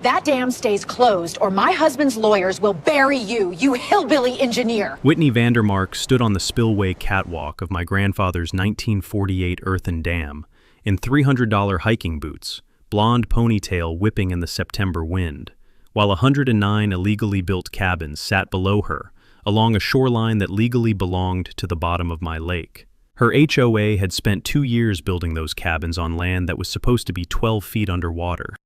that dam stays closed, or my husband's lawyers will bury you, you hillbilly engineer. Whitney Vandermark stood on the spillway catwalk of my grandfather's 1948 earthen dam in $300 hiking boots, blonde ponytail whipping in the September wind, while 109 illegally built cabins sat below her along a shoreline that legally belonged to the bottom of my lake. Her HOA had spent 2 years building those cabins on land that was supposed to be 12 feet underwater.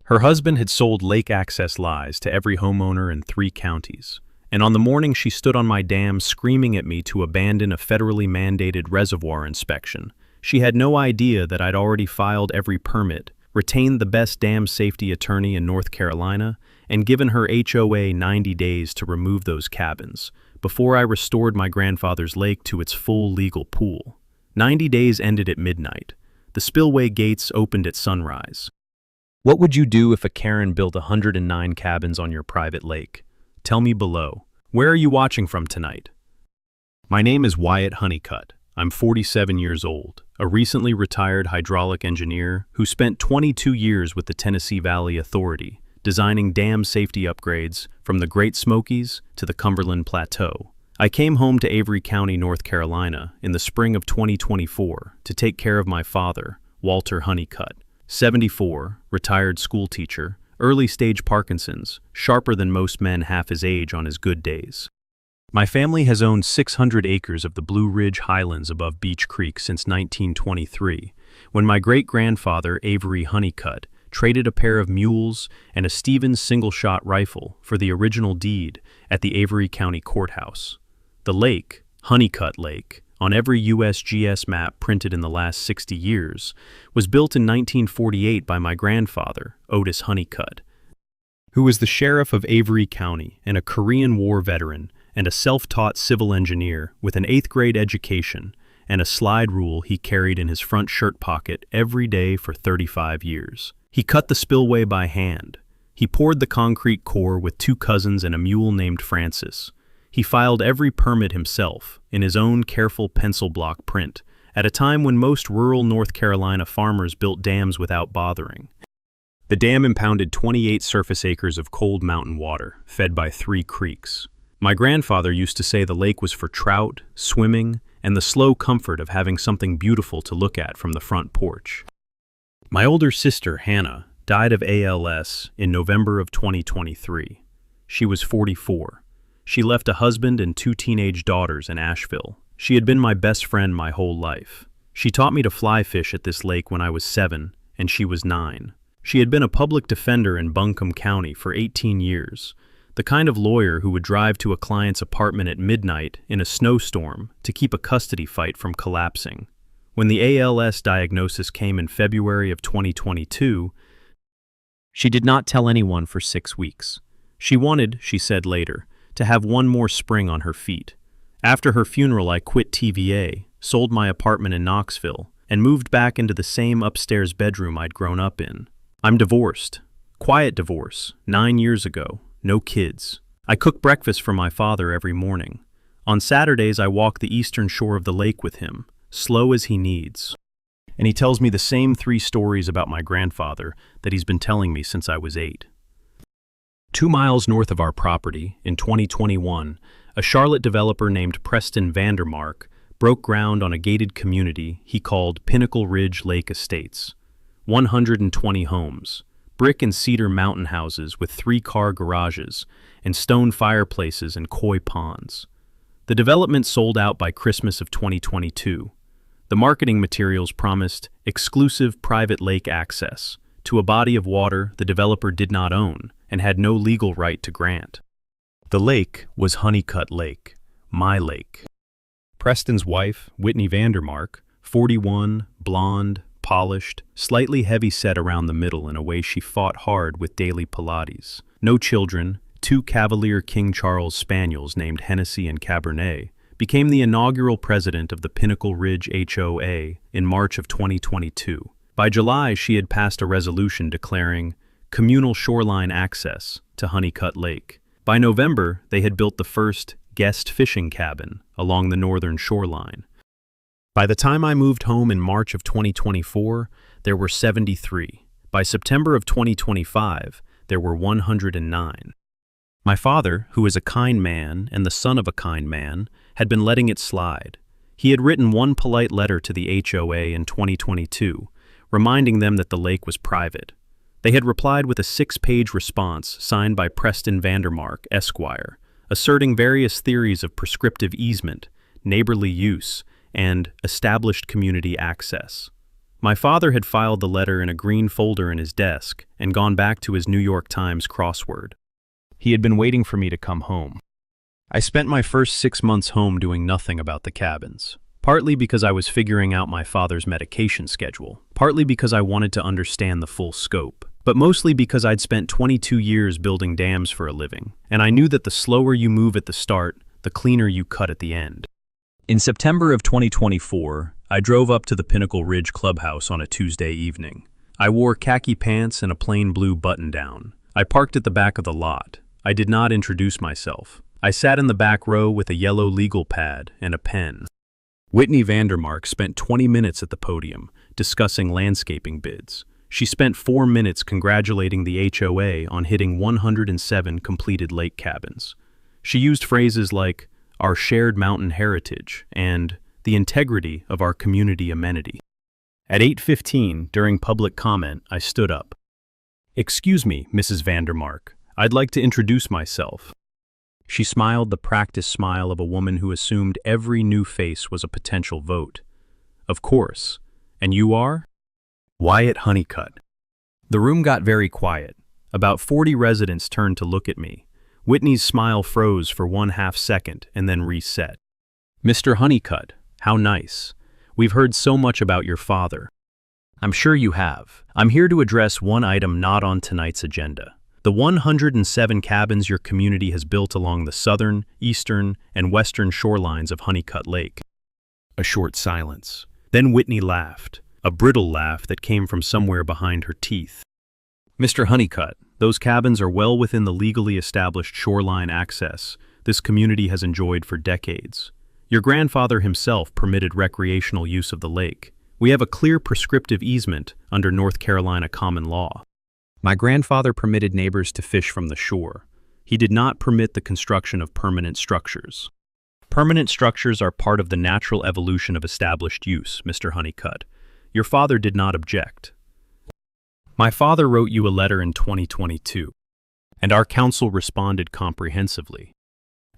Her husband had sold lake access lies to every homeowner in 3 counties, and on the morning she stood on my dam screaming at me to abandon a federally mandated reservoir inspection, she had no idea that I'd already filed every permit, retained the best dam safety attorney in North Carolina, and given her HOA 90 days to remove those cabins, before I restored my grandfather's lake to its full legal pool. 90 days ended at midnight. The spillway gates opened at sunrise. What would you do if a Karen built 109 cabins on your private lake? Tell me below. Where are you watching from tonight? My name is Wyatt Honeycutt. I'm 47 years old, a recently retired hydraulic engineer who spent 22 years with the Tennessee Valley Authority, designing dam safety upgrades from the Great Smokies to the Cumberland Plateau. I came home to Avery County, North Carolina, in the spring of 2024 to take care of my father, Walter Honeycutt, 74, retired school teacher, early-stage Parkinson's, sharper than most men half his age on his good days. My family has owned 600 acres of the Blue Ridge Highlands above Beech Creek since 1923, when my great-grandfather, Avery Honeycutt, traded a pair of mules and a Stevens single-shot rifle for the original deed at the Avery County Courthouse. The lake, Honeycutt Lake, on every USGS map printed in the last 60 years, was built in 1948 by my grandfather, Otis Honeycutt, who was the sheriff of Avery County and a Korean War veteran and a self-taught civil engineer with an 8th-grade education and a slide rule he carried in his front shirt pocket every day for 35 years. He cut the spillway by hand. He poured the concrete core with 2 cousins and a mule named Francis. He filed every permit himself, in his own careful pencil block print, at a time when most rural North Carolina farmers built dams without bothering. The dam impounded 28 surface acres of cold mountain water, fed by 3 creeks. My grandfather used to say the lake was for trout, swimming, and the slow comfort of having something beautiful to look at from the front porch. My older sister, Hannah, died of ALS in November of 2023. She was 44. She left a husband and 2 teenage daughters in Asheville. She had been my best friend my whole life. She taught me to fly fish at this lake when I was 7, and she was 9. She had been a public defender in Buncombe County for 18 years, the kind of lawyer who would drive to a client's apartment at midnight in a snowstorm to keep a custody fight from collapsing. When the ALS diagnosis came in February of 2022, she did not tell anyone for 6 weeks. She wanted, she said later, to have one more spring on her feet. After her funeral, I quit TVA, sold my apartment in Knoxville, and moved back into the same upstairs bedroom I'd grown up in. I'm divorced. Quiet divorce, 9 years ago, no kids. I cook breakfast for my father every morning. On Saturdays, I walk the eastern shore of the lake with him, slow as he needs. And he tells me the same 3 stories about my grandfather that he's been telling me since I was 8. 2 miles north of our property, in 2021, a Charlotte developer named Preston Vandermark broke ground on a gated community he called Pinnacle Ridge Lake Estates. 120 homes, brick and cedar mountain houses with 3-car garages and stone fireplaces and koi ponds. The development sold out by Christmas of 2022. The marketing materials promised exclusive private lake access to a body of water the developer did not own and had no legal right to grant. The lake was Honeycutt Lake, my lake. Preston's wife, Whitney Vandermark, 41, blonde, polished, slightly heavy-set around the middle in a way she fought hard with daily Pilates. No children, 2 Cavalier King Charles Spaniels named Hennessy and Cabernet, became the inaugural president of the Pinnacle Ridge HOA in March of 2022. By July, she had passed a resolution declaring communal shoreline access to Honeycutt Lake. By November, they had built the first guest fishing cabin along the northern shoreline. By the time I moved home in March of 2024, there were 73. By September of 2025, there were 109. My father, who is a kind man and the son of a kind man, had been letting it slide. He had written one polite letter to the HOA in 2022, reminding them that the lake was private. They had replied with a 6-page response signed by Preston Vandermark, Esquire, asserting various theories of prescriptive easement, neighborly use, and established community access. My father had filed the letter in a green folder in his desk and gone back to his New York Times crossword. He had been waiting for me to come home. I spent my first 6 months home doing nothing about the cabins, partly because I was figuring out my father's medication schedule, partly because I wanted to understand the full scope, but mostly because I'd spent 22 years building dams for a living, and I knew that the slower you move at the start, the cleaner you cut at the end. In September of 2024, I drove up to the Pinnacle Ridge Clubhouse on a Tuesday evening. I wore khaki pants and a plain blue button-down. I parked at the back of the lot. I did not introduce myself. I sat in the back row with a yellow legal pad and a pen. Whitney Vandermark spent 20 minutes at the podium, discussing landscaping bids. She spent 4 minutes congratulating the HOA on hitting 107 completed lake cabins. She used phrases like, "our shared mountain heritage," and "the integrity of our community amenity." At 8:15, during public comment, I stood up. "Excuse me, Mrs. Vandermark, I'd like to introduce myself." She smiled the practiced smile of a woman who assumed every new face was a potential vote. "Of course. And you are?" "Wyatt Honeycutt." The room got very quiet. About 40 residents turned to look at me. Whitney's smile froze for 1/2 second and then reset. "Mr. Honeycutt, how nice. We've heard so much about your father." "I'm sure you have. I'm here to address one item not on tonight's agenda. The 107 cabins your community has built along the southern, eastern, and western shorelines of Honeycutt Lake." A short silence. Then Whitney laughed, a brittle laugh that came from somewhere behind her teeth. "Mr. Honeycutt, those cabins are well within the legally established shoreline access this community has enjoyed for decades. Your grandfather himself permitted recreational use of the lake. We have a clear prescriptive easement under North Carolina common law. My grandfather permitted neighbors to fish from the shore. He did not permit the construction of permanent structures. Permanent structures are part of the natural evolution of established use, Mr. Honeycutt. Your father did not object. My father wrote you a letter in 2022, and our council responded comprehensively."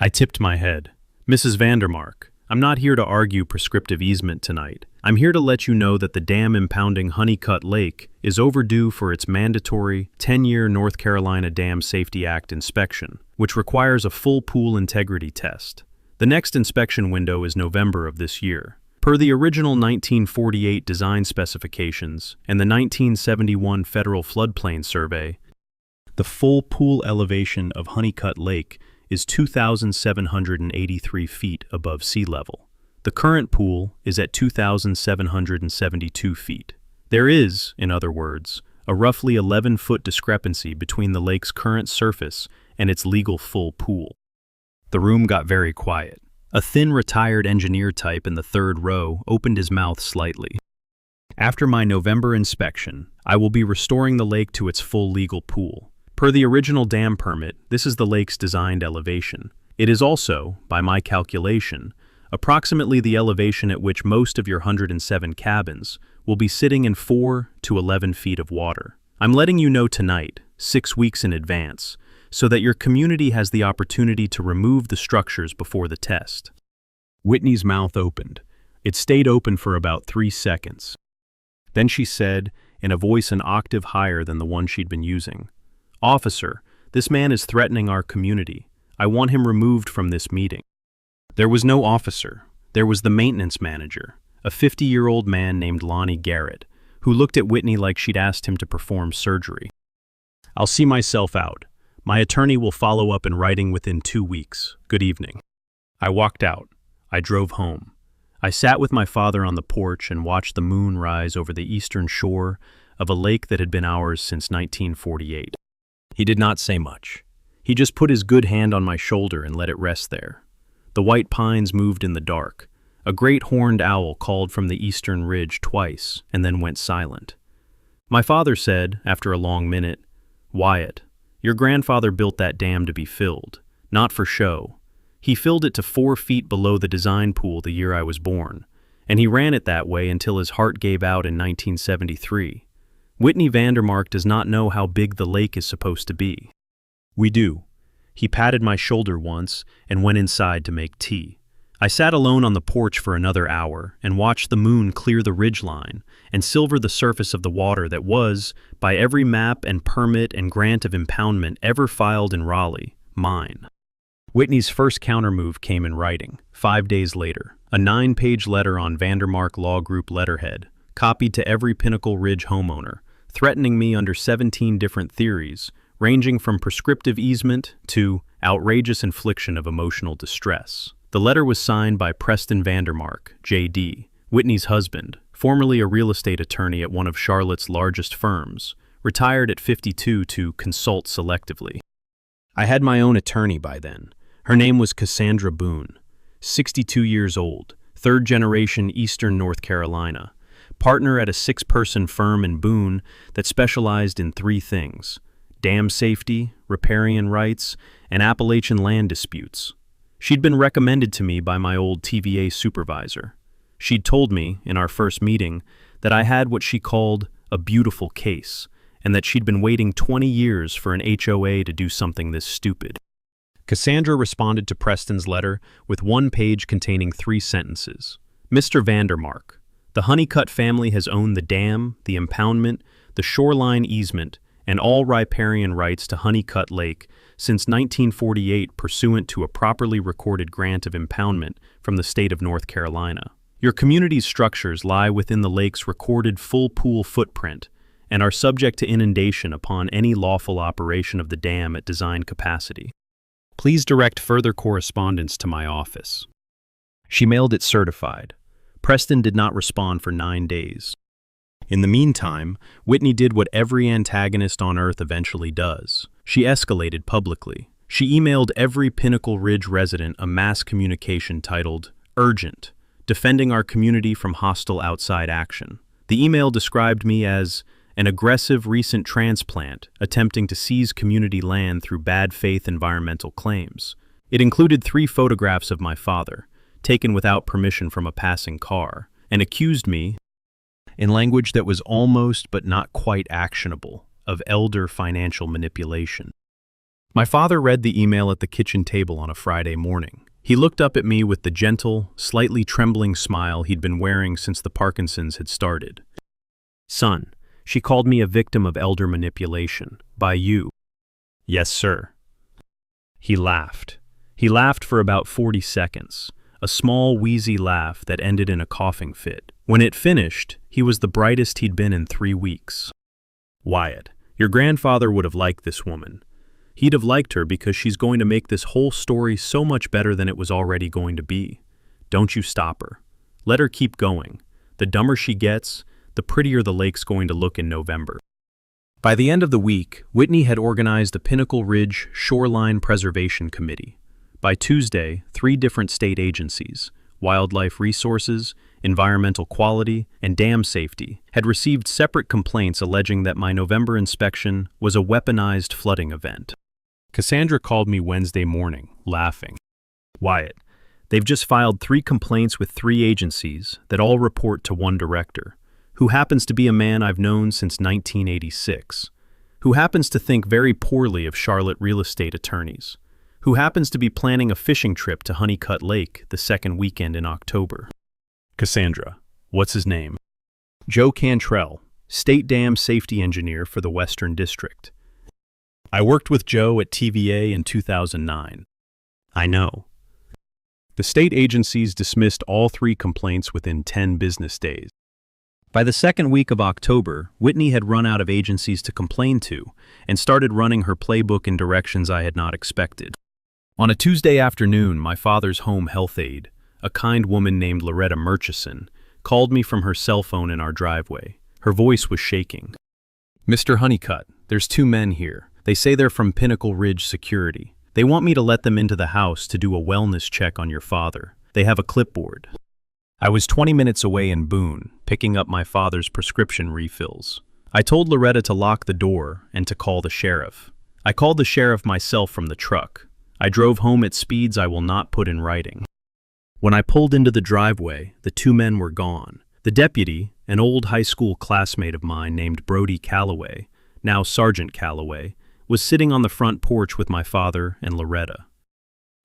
I tipped my head. "Mrs. Vandermark, I'm not here to argue prescriptive easement tonight. I'm here to let you know that the dam impounding Honeycutt Lake is overdue for its mandatory 10-year North Carolina Dam Safety Act inspection, which requires a full pool integrity test. The next inspection window is November of this year. Per the original 1948 design specifications and the 1971 Federal Floodplain Survey, the full pool elevation of Honeycutt Lake is 2,783 feet above sea level. The current pool is at 2,772 feet. There is, in other words, a roughly 11-foot discrepancy between the lake's current surface and its legal full pool." The room got very quiet. A thin retired engineer type in the third row opened his mouth slightly. "After my November inspection, I will be restoring the lake to its full legal pool. Per the original dam permit, this is the lake's designed elevation. It is also, by my calculation, approximately the elevation at which most of your 107 cabins will be sitting in 4 to 11 feet of water. I'm letting you know tonight, 6 weeks in advance, so that your community has the opportunity to remove the structures before the test." Whitney's mouth opened. It stayed open for about 3 seconds. Then she said, in a voice an octave higher than the one she'd been using, "Officer, this man is threatening our community. I want him removed from this meeting." There was no officer. There was the maintenance manager, a 50-year-old man named Lonnie Garrett, who looked at Whitney like she'd asked him to perform surgery. "I'll see myself out. My attorney will follow up in writing within 2 weeks. Good evening." I walked out. I drove home. I sat with my father on the porch and watched the moon rise over the eastern shore of a lake that had been ours since 1948. He did not say much. He just put his good hand on my shoulder and let it rest there. The white pines moved in the dark. A great horned owl called from the eastern ridge twice and then went silent. My father said, after a long minute, "Wyatt, Your grandfather built that dam to be filled, not for show. He filled it to 4 feet below the design pool the year I was born, and he ran it that way until his heart gave out in 1973. Whitney Vandermark does not know how big the lake is supposed to be. We do. He patted my shoulder once and went inside to make tea. I sat alone on the porch for another hour and watched the moon clear the ridgeline and silver the surface of the water that was, by every map and permit and grant of impoundment ever filed in Raleigh, mine. Whitney's first countermove came in writing, 5 days later, a 9-page letter on Vandermark Law Group letterhead, copied to every Pinnacle Ridge homeowner, threatening me under 17 different theories, ranging from prescriptive easement to outrageous infliction of emotional distress. The letter was signed by Preston Vandermark, J.D., Whitney's husband, formerly a real estate attorney at one of Charlotte's largest firms, retired at 52 to consult selectively. I had my own attorney by then. Her name was Cassandra Boone, 62 years old, 3rd generation Eastern North Carolina, partner at a 6-person firm in Boone that specialized in 3 things: dam safety, riparian rights, and Appalachian land disputes. She'd been recommended to me by my old TVA supervisor. She'd told me, in our first meeting, that I had what she called a beautiful case, and that she'd been waiting 20 years for an HOA to do something this stupid. Cassandra responded to Preston's letter with 1 page containing 3 sentences. Mr. Vandermark, the Honeycutt family has owned the dam, the impoundment, the shoreline easement, and all riparian rights to Honeycutt Lake since 1948 pursuant to a properly recorded grant of impoundment from the state of North Carolina. Your community's structures lie within the lake's recorded full pool footprint and are subject to inundation upon any lawful operation of the dam at design capacity. Please direct further correspondence to my office. She mailed it certified. Preston did not respond for 9 days. In the meantime, Whitney did what every antagonist on earth eventually does. She escalated publicly. She emailed every Pinnacle Ridge resident a mass communication titled, "Urgent, defending our community from hostile outside action." The email described me as an aggressive recent transplant attempting to seize community land through bad faith environmental claims. It included 3 photographs of my father, taken without permission from a passing car, and accused me, in language that was almost but not quite actionable, of elder financial manipulation. My father read the email at the kitchen table on a Friday morning. He looked up at me with the gentle, slightly trembling smile he'd been wearing since the Parkinsons had started. "Son, she called me a victim of elder manipulation. By you." "Yes, sir." He laughed. He laughed for about 40 seconds, a small, wheezy laugh that ended in a coughing fit. When it finished, he was the brightest he'd been in 3 weeks. "Wyatt, your grandfather would have liked this woman. He'd have liked her because she's going to make this whole story so much better than it was already going to be. Don't you stop her. Let her keep going. The dumber she gets, the prettier the lake's going to look in November." By the end of the week, Whitney had organized a Pinnacle Ridge Shoreline Preservation Committee. By Tuesday, 3 different state agencies, Wildlife Resources, Environmental Quality, and Dam Safety, had received separate complaints alleging that my November inspection was a weaponized flooding event. Cassandra called me Wednesday morning, laughing. "Wyatt, they've just filed 3 complaints with 3 agencies that all report to one director, who happens to be a man I've known since 1986, who happens to think very poorly of Charlotte real estate attorneys, who happens to be planning a fishing trip to Honeycutt Lake the 2nd weekend in October." "Cassandra, what's his name?" "Joe Cantrell, State Dam Safety Engineer for the Western District. I worked with Joe at TVA in 2009. "I know." The state agencies dismissed all 3 complaints within 10 business days. By the 2nd week of October, Whitney had run out of agencies to complain to and started running her playbook in directions I had not expected. On a Tuesday afternoon, my father's home health aide, a kind woman named Loretta Murchison, called me from her cell phone in our driveway. Her voice was shaking. "Mr. Honeycutt, there's 2 men here. They say they're from Pinnacle Ridge Security. They want me to let them into the house to do a wellness check on your father. They have a clipboard." I was 20 minutes away in Boone, picking up my father's prescription refills. I told Loretta to lock the door and to call the sheriff. I called the sheriff myself from the truck. I drove home at speeds I will not put in writing. When I pulled into the driveway, the two men were gone. The deputy, an old high school classmate of mine named Brody Calloway, now Sergeant Calloway, was sitting on the front porch with my father and Loretta.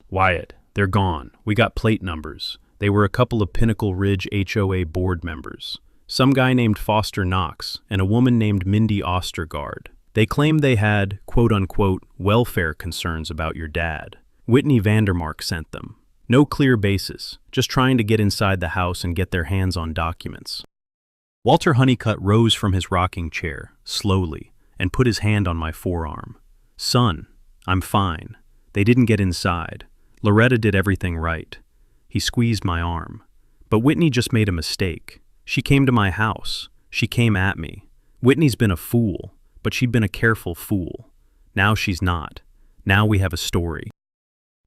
"Wyatt, they're gone. We got plate numbers. They were a couple of Pinnacle Ridge HOA board members. Some guy named Foster Knox and a woman named Mindy Ostergaard. They claimed they had, quote-unquote, welfare concerns about your dad. Whitney Vandermark sent them. No clear basis, just trying to get inside the house and get their hands on documents." Walter Honeycutt rose from his rocking chair, slowly, and put his hand on my forearm. "Son, I'm fine. They didn't get inside. Loretta did everything right." He squeezed my arm. "But Whitney just made a mistake. She came to my house. She came at me. Whitney's been a fool, but she'd been a careful fool. Now she's not. Now we have a story."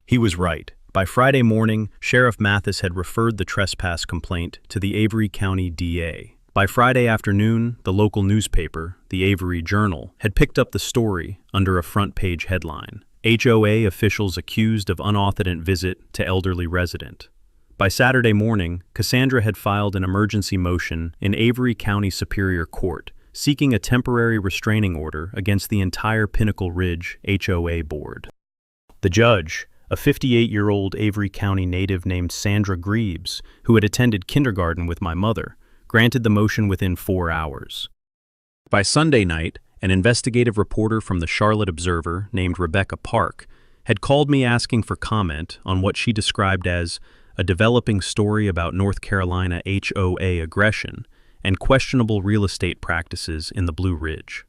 He was right. By Friday morning, Sheriff Mathis had referred the trespass complaint to the Avery County DA. By Friday afternoon, the local newspaper, the Avery Journal, had picked up the story under a front-page headline: HOA officials accused of unauthorized visit to elderly resident. By Saturday morning, Cassandra had filed an emergency motion in Avery County Superior Court, seeking a temporary restraining order against the entire Pinnacle Ridge HOA board. The judge, a 58-year-old Avery County native named Sandra Greaves, who had attended kindergarten with my mother, granted the motion within 4 hours. By Sunday night, an investigative reporter from the Charlotte Observer named Rebecca Park had called me asking for comment on what she described as a developing story about North Carolina HOA aggression and questionable real estate practices in the Blue Ridge.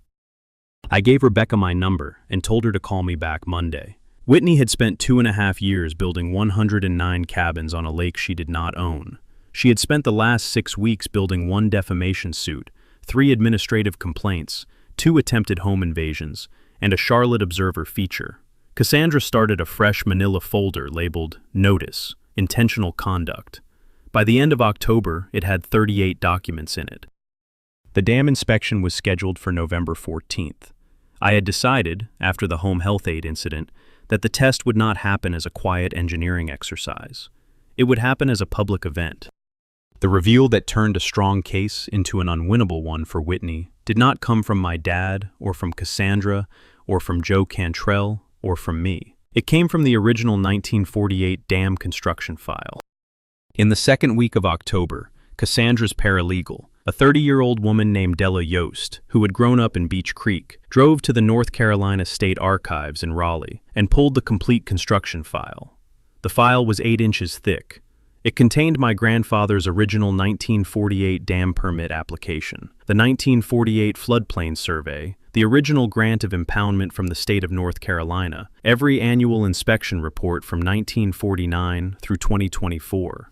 I gave Rebecca my number and told her to call me back Monday. Whitney had spent 2.5 years building 109 cabins on a lake she did not own. She had spent the last 6 weeks building 1 defamation suit, 3 administrative complaints, 2 attempted home invasions, and a Charlotte Observer feature. Cassandra started a fresh manila folder labeled Notice, Intentional Conduct. By the end of October, it had 38 documents in it. The dam inspection was scheduled for November 14th. I had decided, after the home health aid incident, that the test would not happen as a quiet engineering exercise. It would happen as a public event. The reveal that turned a strong case into an unwinnable one for Whitney did not come from my dad, or from Cassandra, or from Joe Cantrell, or from me. It came from the original 1948 dam construction file. In the second week of October, Cassandra's paralegal, a 30-year-old woman named Della Yost, who had grown up in Beach Creek, drove to the North Carolina State Archives in Raleigh and pulled the complete construction file. The file was 8 inches thick. It contained my grandfather's original 1948 dam permit application, the 1948 floodplain survey, the original grant of impoundment from the state of North Carolina, every annual inspection report from 1949 through 2024.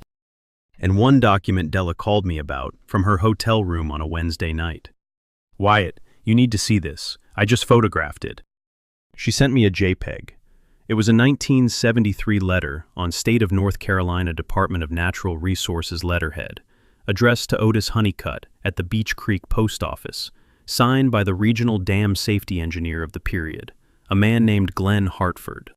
And one document Della called me about from her hotel room on a Wednesday night. "Wyatt, you need to see this. I just photographed it." She sent me a JPEG. It was a 1973 letter on State of North Carolina Department of Natural Resources letterhead, addressed to Otis Honeycutt at the Beach Creek Post Office, signed by the regional dam safety engineer of the period, a man named Glenn Hartford.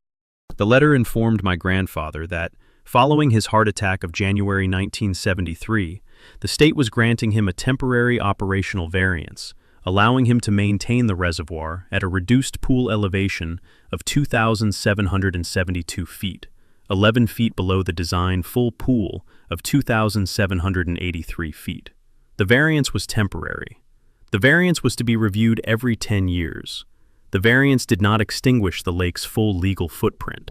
The letter informed my grandfather that, following his heart attack of January 1973, the state was granting him a temporary operational variance, allowing him to maintain the reservoir at a reduced pool elevation of 2,772 feet, 11 feet below the design full pool of 2,783 feet. The variance was temporary. The variance was to be reviewed every 10 years. The variance did not extinguish the lake's full legal footprint.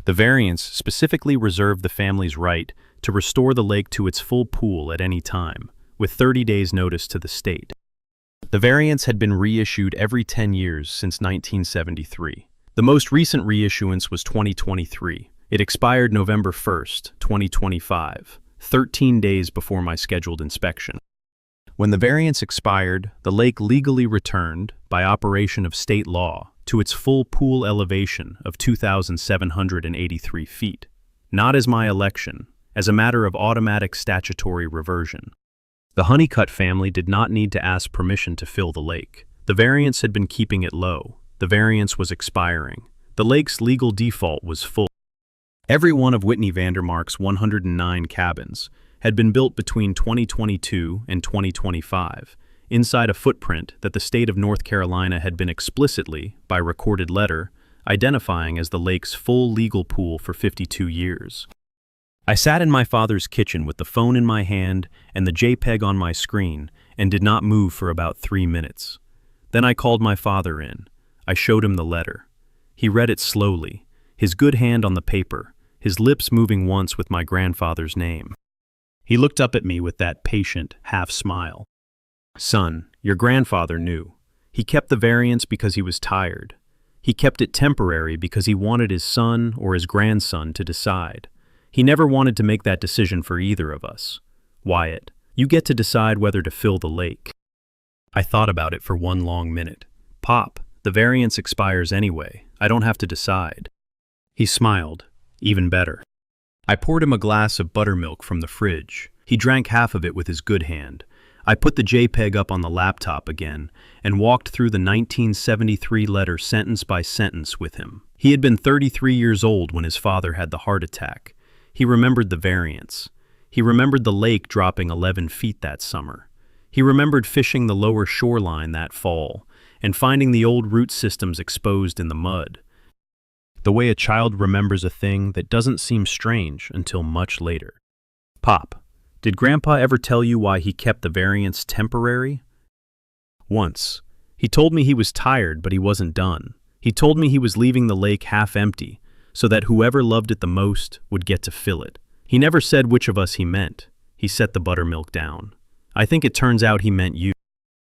The variance specifically reserved the family's right to restore the lake to its full pool at any time, with 30 days' notice to the state. The variance had been reissued every 10 years since 1973. The most recent reissuance was 2023. It expired November 1st, 2025, 13 days before my scheduled inspection. When the variance expired, the lake legally returned, by operation of state law, to its full pool elevation of 2,783 feet, not as my election, as a matter of automatic statutory reversion. The Honeycutt family did not need to ask permission to fill the lake. The variance had been keeping it low. The variance was expiring. The lake's legal default was full. Every one of Whitney Vandermark's 109 cabins had been built between 2022 and 2025, inside a footprint that the state of North Carolina had been explicitly, by recorded letter, identifying as the lake's full legal pool for 52 years. I sat in my father's kitchen with the phone in my hand and the JPEG on my screen and did not move for about 3 minutes. Then I called my father in. I showed him the letter. He read it slowly, his good hand on the paper, his lips moving once with my grandfather's name. He looked up at me with that patient, half smile. "Son, your grandfather knew. He kept the variance because he was tired. He kept it temporary because he wanted his son or his grandson to decide. He never wanted to make that decision for either of us. Wyatt, you get to decide whether to fill the lake." I thought about it for one long minute. "Pop, the variance expires anyway. I don't have to decide." He smiled. Even better. I poured him a glass of buttermilk from the fridge. He drank half of it with his good hand. I put the JPEG up on the laptop again and walked through the 1973 letter sentence by sentence with him. He had been 33 years old when his father had the heart attack. He remembered the variance. He remembered the lake dropping 11 feet that summer. He remembered fishing the lower shoreline that fall and finding the old root systems exposed in the mud. The way a child remembers a thing that doesn't seem strange until much later. "Pop, did Grandpa ever tell you why he kept the variance temporary?" "Once. He told me he was tired, but he wasn't done. He told me he was leaving the lake half empty, so that whoever loved it the most would get to fill it. He never said which of us he meant." He set the buttermilk down. "I think it turns out he meant you."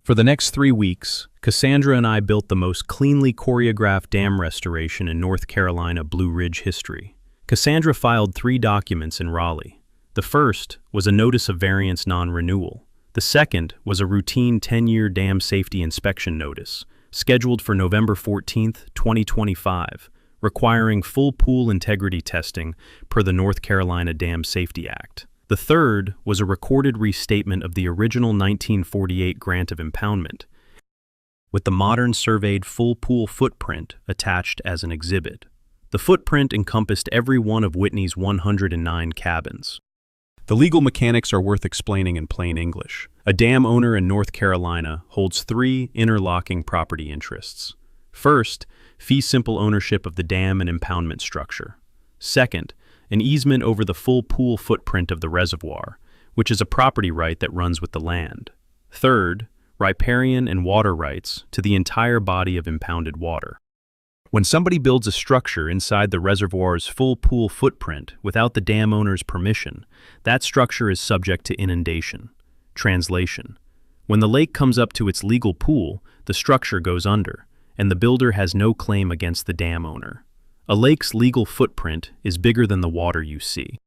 For the next 3 weeks, Cassandra and I built the most cleanly choreographed dam restoration in North Carolina Blue Ridge history. Cassandra filed 3 documents in Raleigh. The first was a notice of variance non-renewal. The second was a routine 10-year dam safety inspection notice, scheduled for November 14, 2025, requiring full pool integrity testing per the North Carolina Dam Safety Act. The third was a recorded restatement of the original 1948 grant of impoundment, with the modern surveyed full pool footprint attached as an exhibit. The footprint encompassed every one of Whitney's 109 cabins. The legal mechanics are worth explaining in plain English. A dam owner in North Carolina holds 3 interlocking property interests. First, fee simple ownership of the dam and impoundment structure. Second, an easement over the full pool footprint of the reservoir, which is a property right that runs with the land. Third, riparian and water rights to the entire body of impounded water. When somebody builds a structure inside the reservoir's full pool footprint without the dam owner's permission, that structure is subject to inundation. Translation: when the lake comes up to its legal pool, the structure goes under, and the builder has no claim against the dam owner. A lake's legal footprint is bigger than the water you see.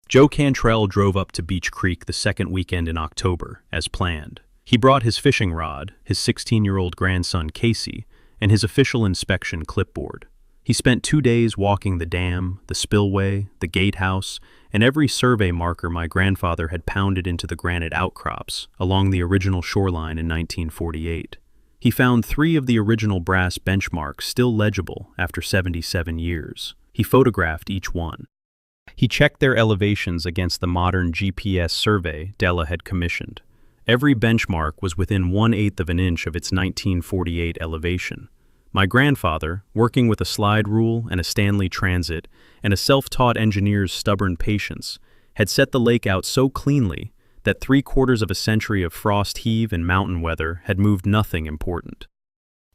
Joe Cantrell drove up to Beach Creek the second weekend in October, as planned. He brought his fishing rod, his 16-year-old grandson Casey, and his official inspection clipboard. He spent 2 days walking the dam, the spillway, the gatehouse, and every survey marker my grandfather had pounded into the granite outcrops along the original shoreline in 1948. He found 3 of the original brass benchmarks still legible after 77 years. He photographed each one. He checked their elevations against the modern GPS survey Della had commissioned. Every benchmark was within 1/8 of an inch of its 1948 elevation. My grandfather, working with a slide rule and a Stanley Transit and a self-taught engineer's stubborn patience, had set the lake out so cleanly that 3/4 of a century of frost heave and mountain weather had moved nothing important.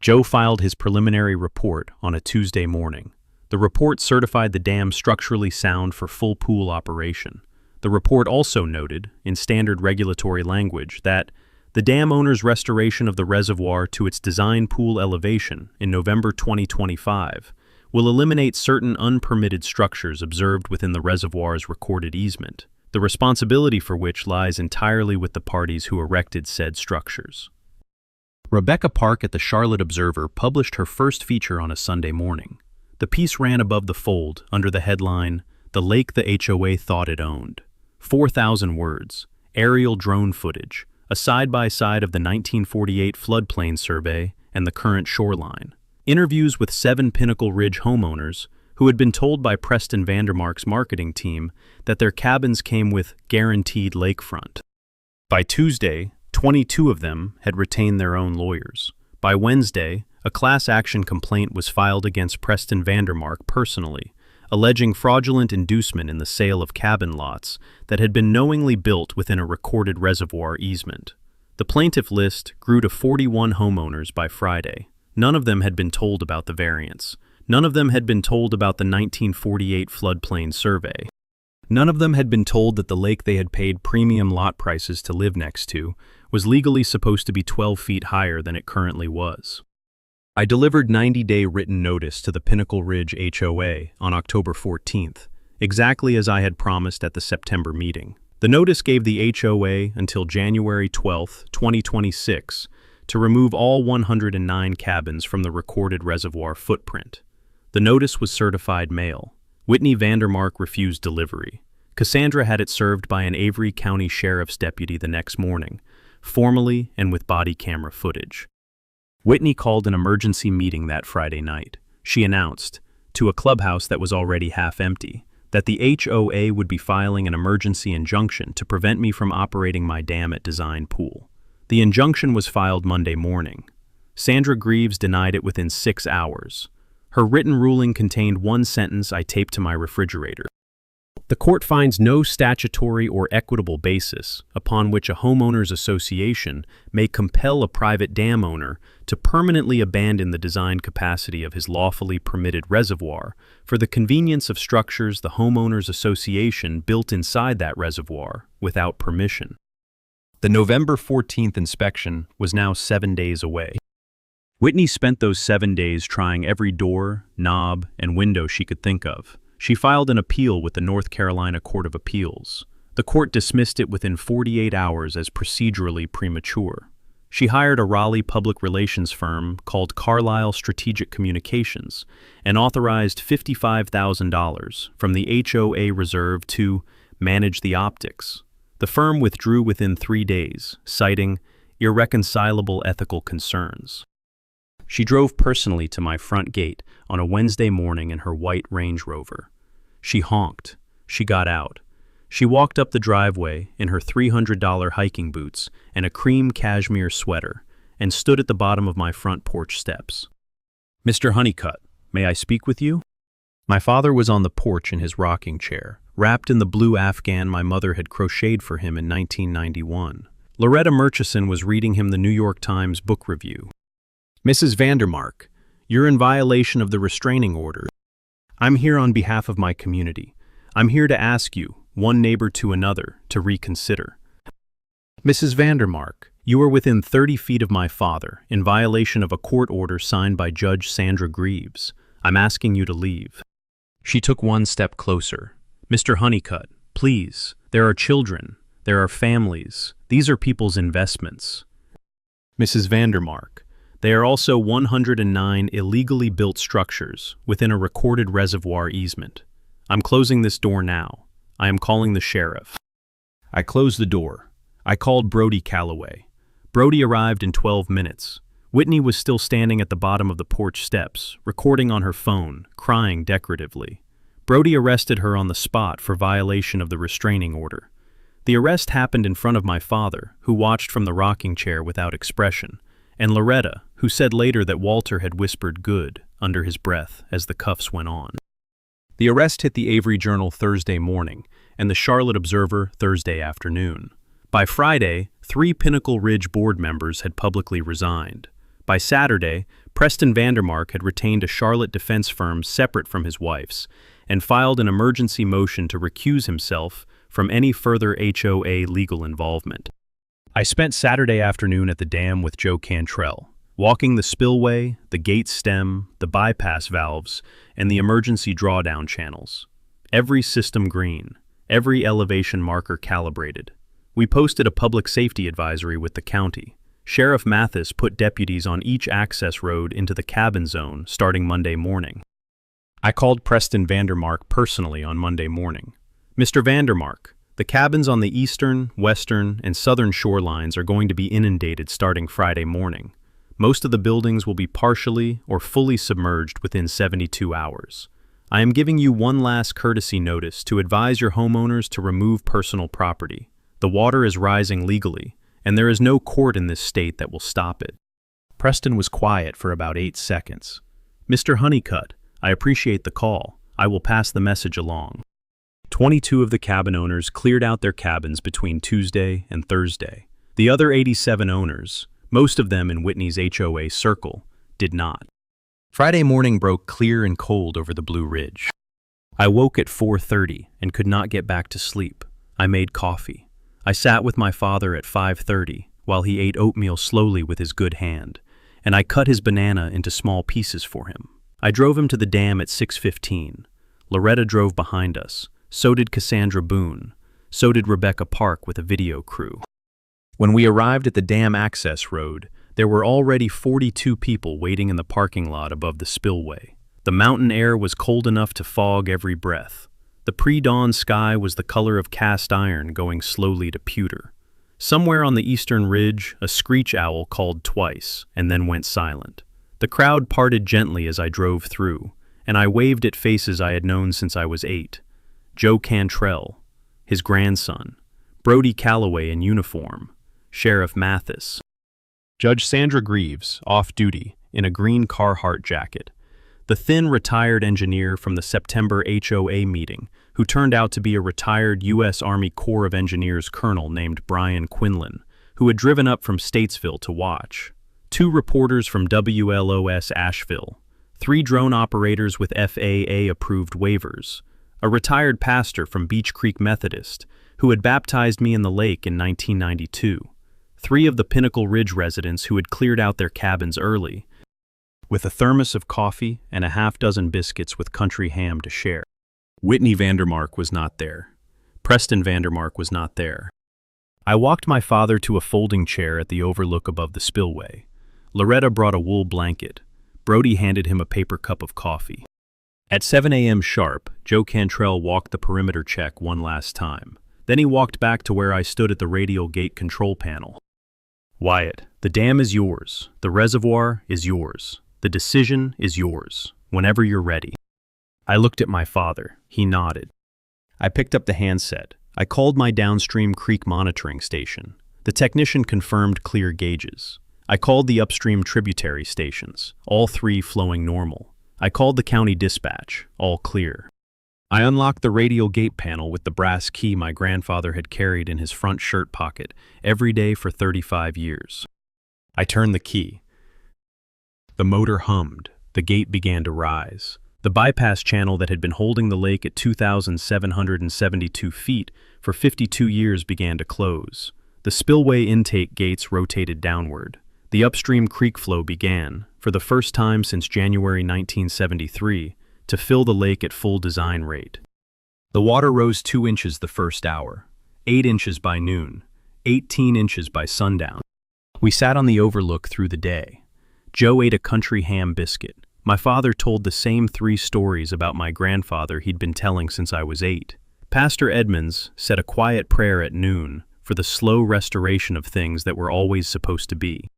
Joe filed his preliminary report on a Tuesday morning. The report certified the dam structurally sound for full pool operation. The report also noted, in standard regulatory language, that the dam owner's restoration of the reservoir to its design pool elevation in November 2025 will eliminate certain unpermitted structures observed within the reservoir's recorded easement, the responsibility for which lies entirely with the parties who erected said structures. Rebecca Park at the Charlotte Observer published her first feature on a Sunday morning. The piece ran above the fold under the headline, "The Lake the HOA Thought It Owned." 4,000 words, aerial drone footage, a side-by-side of the 1948 floodplain survey and the current shoreline. Interviews with 7 Pinnacle Ridge homeowners who had been told by Preston Vandermark's marketing team that their cabins came with guaranteed lakefront. By Tuesday, 22 of them had retained their own lawyers. By Wednesday, a class action complaint was filed against Preston Vandermark personally, alleging fraudulent inducement in the sale of cabin lots that had been knowingly built within a recorded reservoir easement. The plaintiff list grew to 41 homeowners by Friday. None of them had been told about the variance. None of them had been told about the 1948 floodplain survey. None of them had been told that the lake they had paid premium lot prices to live next to was legally supposed to be 12 feet higher than it currently was. I delivered 90-day written notice to the Pinnacle Ridge HOA on October 14th, exactly as I had promised at the September meeting. The notice gave the HOA until January 12, 2026, to remove all 109 cabins from the recorded reservoir footprint. The notice was certified mail. Whitney Vandermark refused delivery. Cassandra had it served by an Avery County Sheriff's deputy the next morning, formally and with body camera footage. Whitney called an emergency meeting that Friday night. She announced, to a clubhouse that was already half empty, that the HOA would be filing an emergency injunction to prevent me from operating my dam at Design Pool. The injunction was filed Monday morning. Sandra Greaves denied it within 6 hours. Her written ruling contained one sentence I taped to my refrigerator. The court finds no statutory or equitable basis upon which a homeowners association may compel a private dam owner to permanently abandon the design capacity of his lawfully permitted reservoir for the convenience of structures the homeowners association built inside that reservoir without permission. The November 14th inspection was now 7 days away. Whitney spent those 7 days trying every door, knob, and window she could think of. She filed an appeal with the North Carolina Court of Appeals. The court dismissed it within 48 hours as procedurally premature. She hired a Raleigh public relations firm called Carlisle Strategic Communications and authorized $55,000 from the HOA reserve to manage the optics. The firm withdrew within 3 days, citing irreconcilable ethical concerns. She drove personally to my front gate on a Wednesday morning in her white Range Rover. She honked. She got out. She walked up the driveway in her $300 hiking boots and a cream cashmere sweater and stood at the bottom of my front porch steps. "Mr. Honeycutt, may I speak with you?" My father was on the porch in his rocking chair, wrapped in the blue afghan my mother had crocheted for him in 1991. Loretta Murchison was reading him the New York Times book review. "Mrs. Vandermark, you're in violation of the restraining order. I'm here on behalf of my community. I'm here to ask you, one neighbor to another, to reconsider. Mrs. Vandermark, you are within 30 feet of my father, in violation of a court order signed by Judge Sandra Greaves. I'm asking you to leave." She took one step closer. "Mr. Honeycutt, please. There are children. There are families. These are people's investments." "Mrs. Vandermark, they are also 109 illegally built structures within a recorded reservoir easement. I'm closing this door now. I am calling the sheriff." I closed the door. I called Brody Calloway. Brody arrived in 12 minutes. Whitney was still standing at the bottom of the porch steps, recording on her phone, crying decoratively. Brody arrested her on the spot for violation of the restraining order. The arrest happened in front of my father, who watched from the rocking chair without expression, and Loretta, who said later that Walter had whispered "good" under his breath as the cuffs went on. The arrest hit the Avery Journal Thursday morning and the Charlotte Observer Thursday afternoon. By Friday, 3 Pinnacle Ridge board members had publicly resigned. By Saturday, Preston Vandermark had retained a Charlotte defense firm separate from his wife's and filed an emergency motion to recuse himself from any further HOA legal involvement. I spent Saturday afternoon at the dam with Joe Cantrell, walking the spillway, the gate stem, the bypass valves, and the emergency drawdown channels. Every system green, every elevation marker calibrated. We posted a public safety advisory with the county. Sheriff Mathis put deputies on each access road into the cabin zone starting Monday morning. I called Preston Vandermark personally on Monday morning. "Mr. Vandermark, the cabins on the eastern, western, and southern shorelines are going to be inundated starting Friday morning. Most of the buildings will be partially or fully submerged within 72 hours. I am giving you one last courtesy notice to advise your homeowners to remove personal property. The water is rising legally, and there is no court in this state that will stop it." Preston was quiet for about 8 seconds. "Mr. Honeycutt, I appreciate the call. I will pass the message along." 22 of the cabin owners cleared out their cabins between Tuesday and Thursday. The other 87 owners, most of them in Whitney's HOA circle, did not. Friday morning broke clear and cold over the Blue Ridge. I woke at 4:30 and could not get back to sleep. I made coffee. I sat with my father at 5:30 while he ate oatmeal slowly with his good hand, and I cut his banana into small pieces for him. I drove him to the dam at 6:15. Loretta drove behind us. So did Cassandra Boone. So did Rebecca Park with a video crew. When we arrived at the dam access road, there were already 42 people waiting in the parking lot above the spillway. The mountain air was cold enough to fog every breath. The pre-dawn sky was the color of cast iron going slowly to pewter. Somewhere on the eastern ridge, a screech owl called twice and then went silent. The crowd parted gently as I drove through, and I waved at faces I had known since I was 8. Joe Cantrell, his grandson, Brody Calloway in uniform, Sheriff Mathis, Judge Sandra Greaves, off-duty, in a green Carhartt jacket, the thin retired engineer from the September HOA meeting, who turned out to be a retired U.S. Army Corps of Engineers colonel named Brian Quinlan, who had driven up from Statesville to watch, 2 reporters from WLOS Asheville, 3 drone operators with FAA-approved waivers, a retired pastor from Beach Creek Methodist, who had baptized me in the lake in 1992, 3 of the Pinnacle Ridge residents who had cleared out their cabins early, with a thermos of coffee and a half-dozen biscuits with country ham to share. Whitney Vandermark was not there. Preston Vandermark was not there. I walked my father to a folding chair at the overlook above the spillway. Loretta brought a wool blanket. Brody handed him a paper cup of coffee. At 7 a.m. sharp, Joe Cantrell walked the perimeter check one last time. Then he walked back to where I stood at the radial gate control panel. "Wyatt, the dam is yours. The reservoir is yours. The decision is yours, whenever you're ready." I looked at my father. He nodded. I picked up the handset. I called my downstream creek monitoring station. The technician confirmed clear gauges. I called the upstream tributary stations, all 3 flowing normal. I called the county dispatch, all clear. I unlocked the radial gate panel with the brass key my grandfather had carried in his front shirt pocket every day for 35 years. I turned the key. The motor hummed. The gate began to rise. The bypass channel that had been holding the lake at 2,772 feet for 52 years began to close. The spillway intake gates rotated downward. The upstream creek flow began, for the first time since January 1973, to fill the lake at full design rate. The water rose 2 inches the first hour, 8 inches by noon, 18 inches by sundown. We sat on the overlook through the day. Joe ate a country ham biscuit. My father told the same 3 stories about my grandfather he'd been telling since I was 8. Pastor Edmonds said a quiet prayer at noon for the slow restoration of things that were always supposed to be.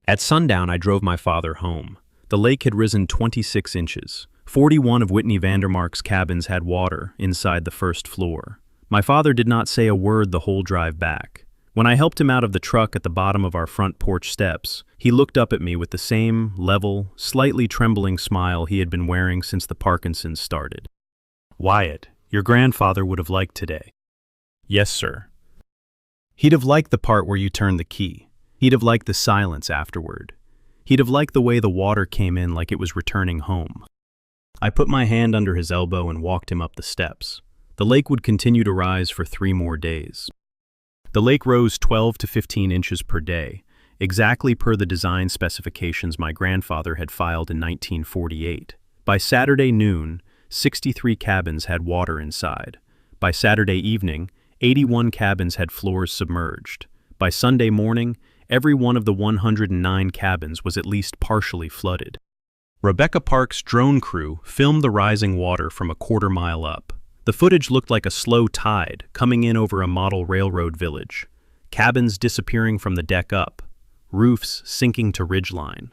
At sundown, I drove my father home. The lake had risen 26 inches. 41 of Whitney Vandermark's cabins had water inside the first floor. My father did not say a word the whole drive back. When I helped him out of the truck at the bottom of our front porch steps, he looked up at me with the same level, slightly trembling smile he had been wearing since the Parkinsons started. "Wyatt, your grandfather would have liked today." "Yes, sir." "He'd have liked the part where you turned the key. He'd have liked the silence afterward. He'd have liked the way the water came in like it was returning home." I put my hand under his elbow and walked him up the steps. The lake would continue to rise for 3 more days. The lake rose 12 to 15 inches per day, exactly per the design specifications my grandfather had filed in 1948. By Saturday noon, 63 cabins had water inside. By Saturday evening, 81 cabins had floors submerged. By Sunday morning, every one of the 109 cabins was at least partially flooded. Rebecca Park's drone crew filmed the rising water from a quarter-mile up. The footage looked like a slow tide coming in over a model railroad village. Cabins disappearing from the deck up. roofs sinking to ridgeline,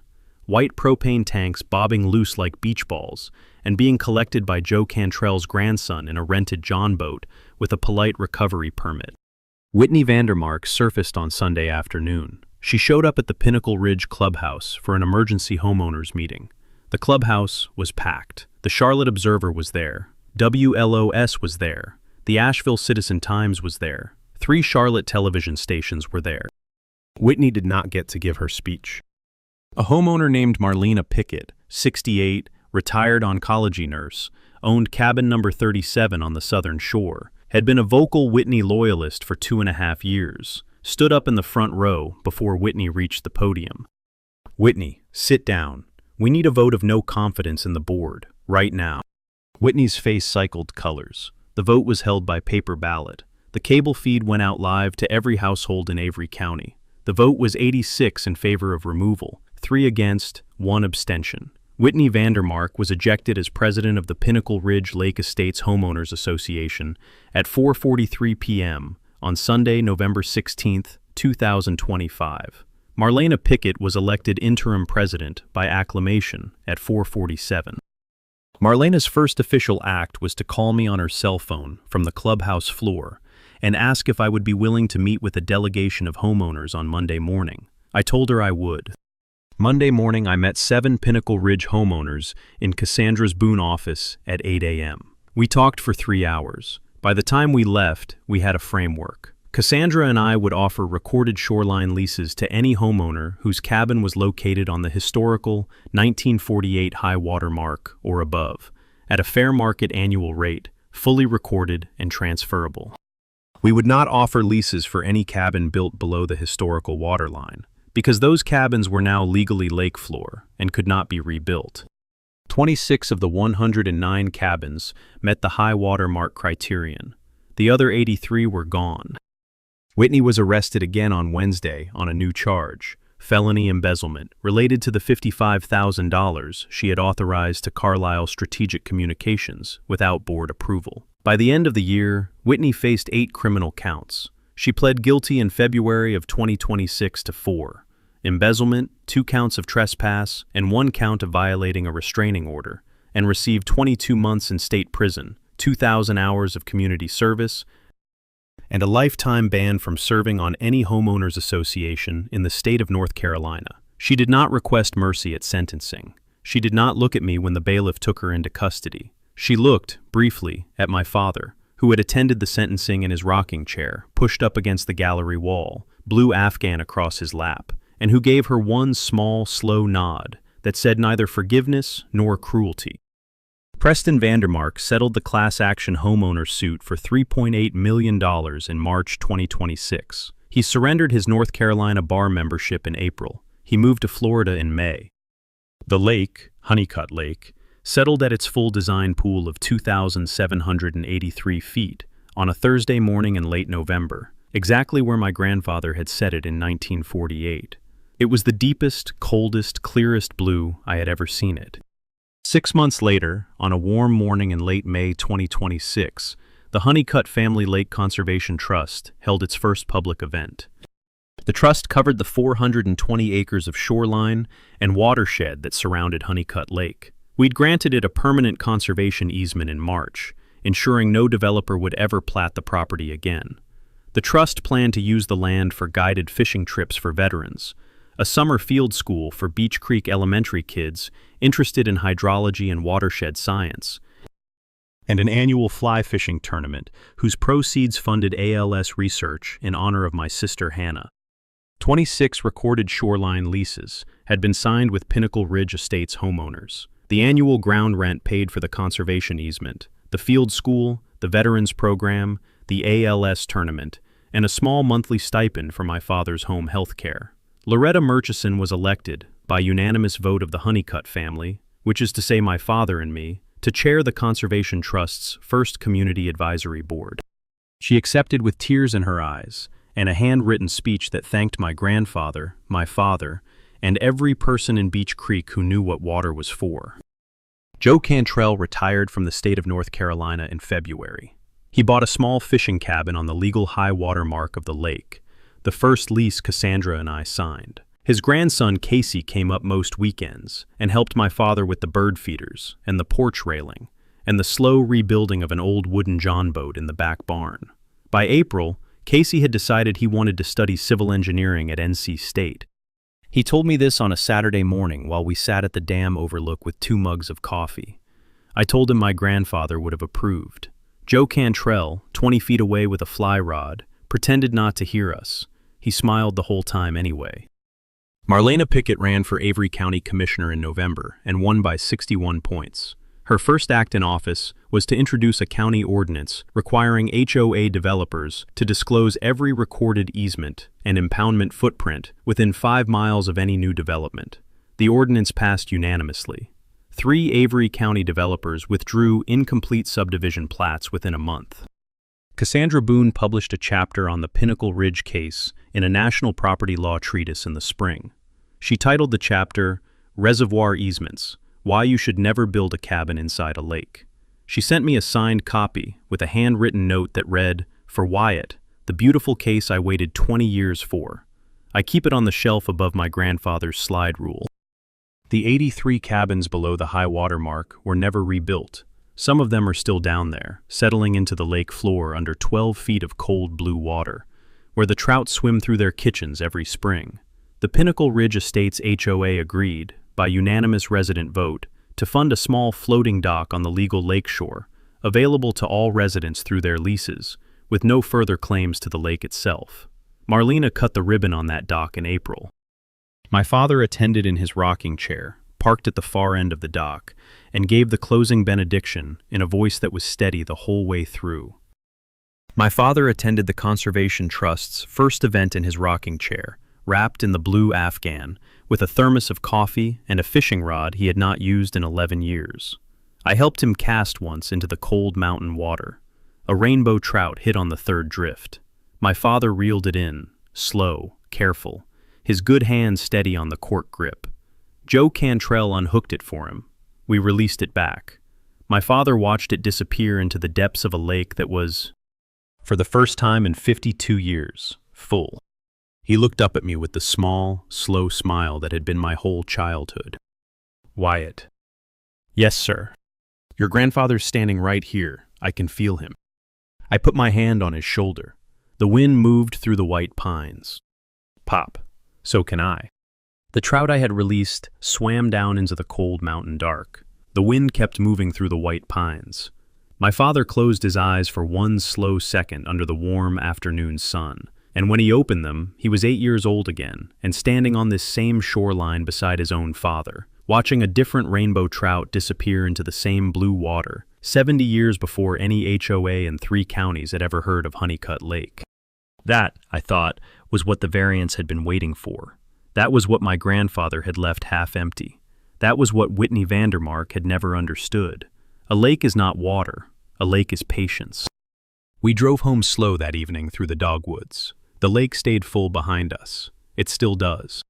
white propane tanks bobbing loose like beach balls, and being collected by Joe Cantrell's grandson in a rented John boat with a polite recovery permit. Whitney Vandermark surfaced on Sunday afternoon. She showed up at the Pinnacle Ridge Clubhouse for an emergency homeowners meeting. The clubhouse was packed. The Charlotte Observer was there. WLOS was there. The Asheville Citizen-Times was there. 3 Charlotte television stations were there. Whitney did not get to give her speech. A homeowner named Marlena Pickett, 68, retired oncology nurse, owned cabin number 37 on the southern shore, had been a vocal Whitney loyalist for 2.5 years, stood up in the front row before Whitney reached the podium. "Whitney, sit down. We need a vote of no confidence in the board, right now." Whitney's face cycled colors. The vote was held by paper ballot. The cable feed went out live to every household in Avery County. The vote was 86 in favor of removal, 3 against, 1 abstention. Whitney Vandermark was ejected as president of the Pinnacle Ridge Lake Estates Homeowners Association at 4:43 p.m. on Sunday, November 16, 2025. Marlena Pickett was elected interim president by acclamation at 4:47. Marlena's first official act was to call me on her cell phone from the clubhouse floor and ask if I would be willing to meet with a delegation of homeowners on Monday morning. I told her I would. Monday morning, I met 7 Pinnacle Ridge homeowners in Cassandra's Boone office at 8 a.m. We talked for 3 hours. By the time we left, we had a framework. Cassandra and I would offer recorded shoreline leases to any homeowner whose cabin was located on the historical 1948 high water mark or above, at a fair market annual rate, fully recorded and transferable. We would not offer leases for any cabin built below the historical waterline, because those cabins were now legally lake floor and could not be rebuilt. 26 of the 109 cabins met the high water mark criterion. The other 83 were gone. Whitney was arrested again on Wednesday on a new charge, felony embezzlement, related to the $55,000 she had authorized to Carlisle Strategic Communications without board approval. By the end of the year, Whitney faced 8 criminal counts. She pled guilty in February of 2026 to 4: embezzlement, 2 counts of trespass, and 1 count of violating a restraining order, and received 22 months in state prison, 2,000 hours of community service, and a lifetime ban from serving on any homeowners association in the state of North Carolina. She did not request mercy at sentencing. She did not look at me when the bailiff took her into custody. She looked, briefly, at my father, who had attended the sentencing in his rocking chair, pushed up against the gallery wall, blue Afghan across his lap, and who gave her one small, slow nod that said neither forgiveness nor cruelty. Preston Vandermark settled the class action homeowner suit for $3.8 million in March 2026. He surrendered his North Carolina bar membership in April. He moved to Florida in May. The lake, Honeycutt Lake, settled at its full design pool of 2,783 feet on a Thursday morning in late November, exactly where my grandfather had set it in 1948. It was the deepest, coldest, clearest blue I had ever seen it. 6 months later, on a warm morning in late May 2026, the Honeycutt Family Lake Conservation Trust held its first public event. The trust covered the 420 acres of shoreline and watershed that surrounded Honeycutt Lake. We'd granted it a permanent conservation easement in March, ensuring no developer would ever plat the property again. The trust planned to use the land for guided fishing trips for veterans, a summer field school for Beach Creek elementary kids interested in hydrology and watershed science, and an annual fly fishing tournament whose proceeds funded ALS research in honor of my sister Hannah. 26 recorded shoreline leases had been signed with Pinnacle Ridge Estates homeowners. The annual ground rent paid for the conservation easement, the field school, the veterans program, the ALS tournament, and a small monthly stipend for my father's home health care. Loretta Murchison was elected, by unanimous vote of the Honeycutt family, which is to say my father and me, to chair the Conservation Trust's first Community Advisory Board. She accepted with tears in her eyes, and a handwritten speech that thanked my grandfather, my father, and every person in Beach Creek who knew what water was for. Joe Cantrell retired from the state of North Carolina in February. He bought a small fishing cabin on the legal high water mark of the lake, the first lease Cassandra and I signed. His grandson Casey came up most weekends and helped my father with the bird feeders and the porch railing and the slow rebuilding of an old wooden john boat in the back barn. By April, Casey had decided he wanted to study civil engineering at NC State. He told me this on a Saturday morning while we sat at the dam overlook with 2 mugs of coffee. I told him my grandfather would have approved. Joe Cantrell, 20 feet away with a fly rod, pretended not to hear us. He smiled the whole time anyway. Marlena Pickett ran for Avery County Commissioner in November and won by 61 points. Her first act in office was to introduce a county ordinance requiring HOA developers to disclose every recorded easement and impoundment footprint within 5 miles of any new development. The ordinance passed unanimously. 3 Avery County developers withdrew incomplete subdivision plats within a month. Cassandra Boone published a chapter on the Pinnacle Ridge case in a national property law treatise in the spring. She titled the chapter, "Reservoir Easements: Why You Should Never Build a Cabin Inside a Lake." She sent me a signed copy with a handwritten note that read, "For Wyatt, the beautiful case I waited 20 years for. I keep it on the shelf above my grandfather's slide rule." The 83 cabins below the high water mark were never rebuilt. Some of them are still down there, settling into the lake floor under 12 feet of cold blue water, where the trout swim through their kitchens every spring. The Pinnacle Ridge Estates HOA agreed, by unanimous resident vote, to fund a small floating dock on the legal lakeshore, available to all residents through their leases, with no further claims to the lake itself. Marlena cut the ribbon on that dock in April. My father attended in his rocking chair, parked at the far end of the dock, and gave the closing benediction in a voice that was steady the whole way through. My father attended the Conservation Trust's first event in his rocking chair, wrapped in the blue Afghan, with a thermos of coffee and a fishing rod he had not used in 11 years. I helped him cast once into the cold mountain water. A rainbow trout hit on the 3rd drift. My father reeled it in, slow, careful, his good hand steady on the cork grip. Joe Cantrell unhooked it for him. We released it back. My father watched it disappear into the depths of a lake that was, for the first time in 52 years, full. He looked up at me with the small, slow smile that had been my whole childhood. "Wyatt." "Yes, sir." "Your grandfather's standing right here. I can feel him." I put my hand on his shoulder. The wind moved through the white pines. "Pop, so can I." The trout I had released swam down into the cold mountain dark. The wind kept moving through the white pines. My father closed his eyes for one slow second under the warm afternoon sun, and when he opened them, he was 8 years old again, and standing on this same shoreline beside his own father, watching a different rainbow trout disappear into the same blue water, 70 years before any HOA in 3 counties had ever heard of Honeycutt Lake. That, I thought, was what the variance had been waiting for. That was what my grandfather had left half empty. That was what Whitney Vandermark had never understood. A lake is not water. A lake is patience. We drove home slow that evening through the dogwoods. The lake stayed full behind us. It still does.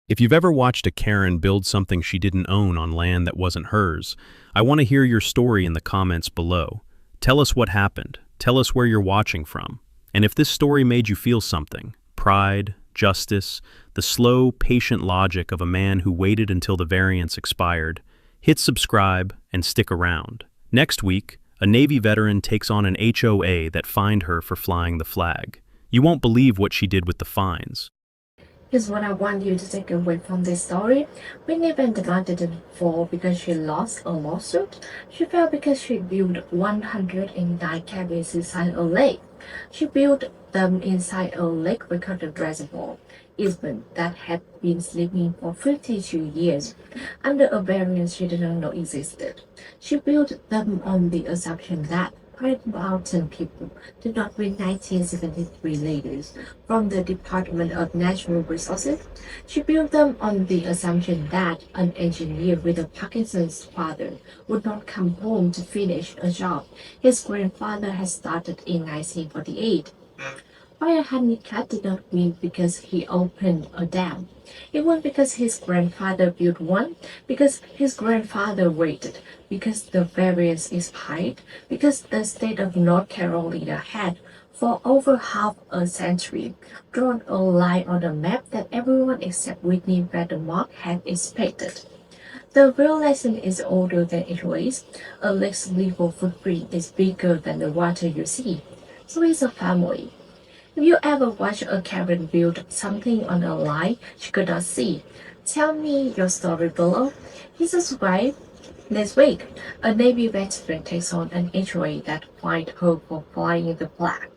If you've ever watched a Karen build something she didn't own on land that wasn't hers, I want to hear your story in the comments below. Tell us what happened. Tell us where you're watching from. And if this story made you feel something, pride, justice, the slow, patient logic of a man who waited until the variance expired, hit subscribe and stick around. Next week, a Navy veteran takes on an HOA that fined her for flying the flag. You won't believe what she did with the fines. Here's what I want you to take away from this story. Whitney Vandermark didn't fall because she lost a lawsuit. She fell because she built 109 cabins inside a lake. She built them inside a lake-recorded reservoir easement that had been sleeping for 52 years under a variance she didn't know existed. She built them on the assumption that Great Mountain people did not win 1973 leaders from the Department of Natural Resources. She built them on the assumption that an engineer with a Parkinson's father would not come home to finish a job his grandfather had started in 1948. Fire Honeycutt did not win because he opened a dam. It won because his grandfather built one, because his grandfather waited, because the variance expired, because the state of North Carolina had for over half a century, drawn a line on a map that everyone except Whitney Vandermark had expected. The real lesson is older than it weighs. A lake's legal footprint is bigger than the water you see. So is a family. If you ever watch a Karen build something on a line she could not see, tell me your story below. Hit subscribe. Next week, a Navy veteran takes on an HOA that fined her for flying the flag.